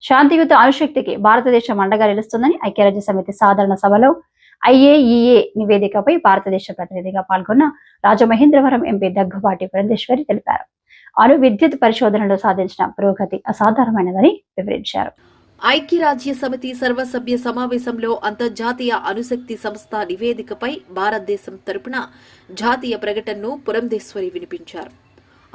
శాంతియుత అణుశక్తికి భారతదేశం అండగా నిలుస్తుందని ఐక్యరాజ్య సమితి సాధారణ సభలో ఐఏఈఏ నివేదికపై భారతదేశ ప్రతినిధిగా పాల్గొన్న రాజమహేంద్రవరం ఎంపీ దగ్గుబాటి పురంధేశ్వరి తెలిపారు. అణు విద్యుత్ పరిశోధనలో సాధించిన పురోగతి అసాధారణమైనదని వివరించారు. ఐక్యరాజ్య సమితి సర్వసభ్య సమావేశంలో అంతర్జాతీయ అణుశక్తి సంస్థ నివేదికపై భారతదేశం తరపున జాతీయ ప్రకటనను పురంధేశ్వరి వినిపించారు.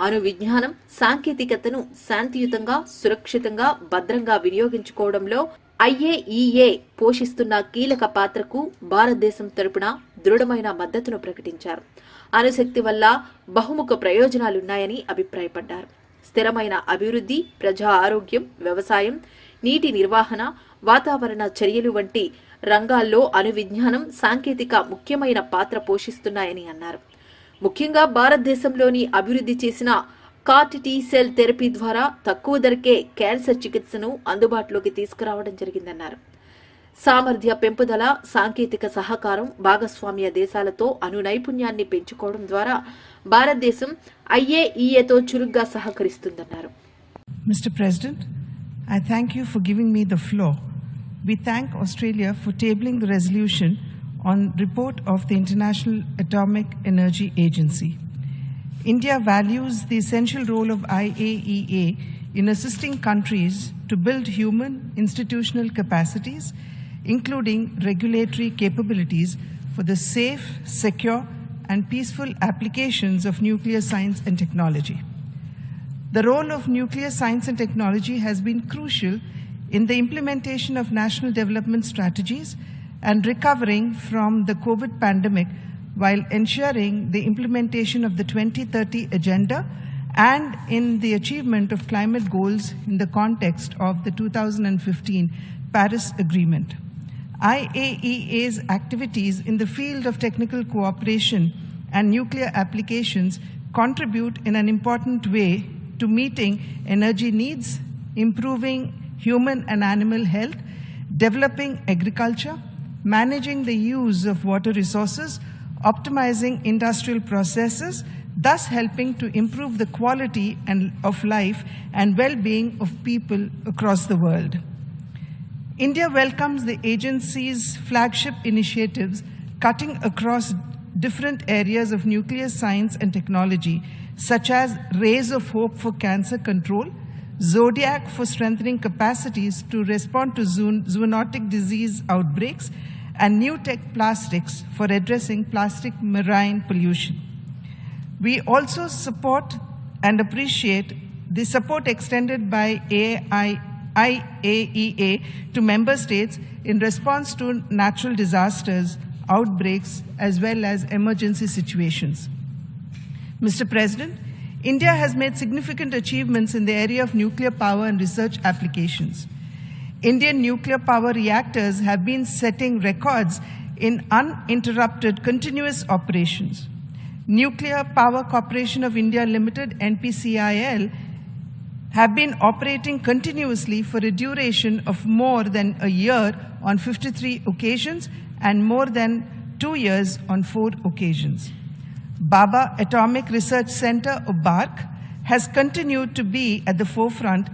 అణు విజ్ఞానం, సాంకేతికతను శాంతియుతంగా, సురక్షితంగా, భద్రంగా వినియోగించుకోవడంలో ఐఏఈఏ పోషిస్తున్న కీలక పాత్రకు భారతదేశం తరపున దృఢమైన మద్దతును ప్రకటించారు. అణుశక్తి వల్ల బహుముఖ ప్రయోజనాలున్నాయని అభిప్రాయపడ్డారు. స్థిరమైన అభివృద్ధి, ప్రజా ఆరోగ్యం, వ్యవసాయం, నీటి నిర్వహణ, వాతావరణ చర్యలు వంటి రంగాల్లో అణు విజ్ఞానం, సాంకేతిక ముఖ్యమైన పాత్ర పోషిస్తున్నాయని అన్నారు. ముఖ్యంగా భారతదేశంలోని అభివృద్ధి చేసిన CAR-T సెల్ థెరపీ ద్వారా తక్కువ ధరకే క్యాన్సర్ చికిత్సను అందుబాటులోకి తీసుకురావడం జరిగిందన్నారు. సామర్థ్య పెంపుదల, సాంకేతిక సహకారం, భాగస్వామ్య దేశాలతో అణు నైపుణ్యాన్ని పెంచుకోవడం ద్వారా భారతదేశం ఐఏఈఏతో చురుగ్గా సహకరిస్తుందన్నారు. Mr. President, I thank you for giving me the floor. We thank Australia for tabling the resolution on report of the International Atomic Energy Agency. India values the essential role of IAEA in assisting countries to build human institutional capacities, including regulatory capabilities for the safe, secure, and peaceful applications of nuclear science and technology. The role of nuclear science and technology has been crucial in the implementation of national development strategies and recovering from the COVID pandemic, while ensuring the implementation of the 2030 agenda and in the achievement of climate goals in the context of the 2015 Paris Agreement. IAEA's activities in the field of technical cooperation and nuclear applications contribute in an important way to meeting energy needs, improving human and animal health, developing agriculture, managing the use of water resources, optimizing industrial processes, thus helping to improve the quality of life and well-being of people across the world. India welcomes the agency's flagship initiatives cutting across different areas of nuclear science and technology, such as Rays of Hope for cancer control, Zodiac for strengthening capacities to respond to zoonotic disease outbreaks, and New Tech Plastics for addressing plastic marine pollution. We also support and appreciate the support extended by IAEA to member states in response to natural disasters, outbreaks, as well as emergency situations. Mr. President, India has made significant achievements in the area of nuclear power and research applications. Indian nuclear power reactors have been setting records in uninterrupted continuous operations. Nuclear Power Corporation of India Limited, NPCIL, have been operating continuously for a duration of more than a year on 53 occasions and more than 2 years on 4 occasions. Baba Atomic Research Center, or BARC, has continued to be at the forefront